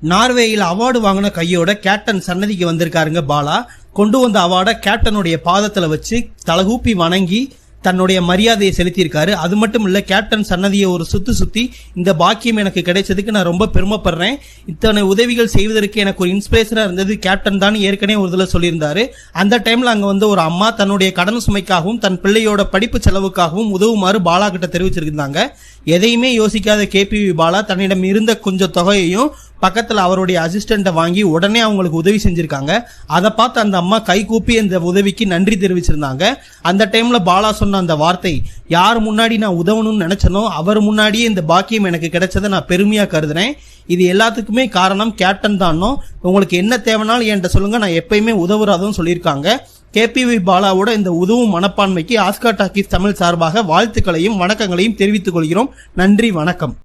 நார்வேயில் award வாங்கின கையோட captain சன்னதிக்கு வந்திருக்காருங்க பாலா. கொண்டு வந்த அவார்டை கேப்டனுடைய பாதத்துல வச்சு தலகூப்பி வணங்கி தன்னுடைய மரியாதையை செலுத்தியிருக்காரு. அது மட்டும் இல்ல, கேப்டன் சன்னதியை ஒரு சுத்தி இந்த பாக்கியம் எனக்கு கிடைச்சதுக்கு நான் ரொம்ப பெருமைப்படுறேன். இத்தனை உதவிகள் செய்வதற்கு எனக்கு ஒரு இன்ஸ்பிரேஷனா இருந்தது கேப்டன் தான் ஏற்கனவே ஒரு இதில் சொல்லியிருந்தாரு. அந்த டைம்ல அங்க ஒரு அம்மா தன்னுடைய கடன் சுமைக்காகவும் தன் பிள்ளையோட படிப்பு செலவுக்காகவும் உதவுமாறு பாலா கிட்ட தெரிவிச்சிருந்தாங்க. எதையுமே யோசிக்காத கேபிவி பாலா தன்னிடம் இருந்த கொஞ்சம் தொகையையும் பக்கத்துல அவருடைய அசிஸ்டண்ட வாங்கி உடனே அவங்களுக்கு உதவி செஞ்சிருக்காங்க. அதை பார்த்து அந்த அம்மா கை கூப்பி அந்த உதவிக்கு நன்றி தெரிவிச்சிருந்தாங்க. அந்த டைம்ல பாலா சொன்ன அந்த வார்த்தை, யார் முன்னாடி நான் உதவணும்னு நினைச்சனோ அவர் முன்னாடியே இந்த பாக்கியம் எனக்கு கிடைச்சதை நான் பெருமையா கருதுறேன். இது எல்லாத்துக்குமே காரணம் கேப்டன் தானோ. உங்களுக்கு என்ன தேவைனாலும் என்கிட்ட சொல்லுங்க, நான் எப்பயுமே உதவுறாதுன்னு சொல்லியிருக்காங்க. கேபிவி பாலாவோட இந்த உதவும் மனப்பான்மைக்கு ஆஸ்கார் டாக்கீஸ் தமிழ் சார்பாக வாழ்த்துக்களையும் வணக்கங்களையும் தெரிவித்துக் கொள்கிறோம். நன்றி, வணக்கம்.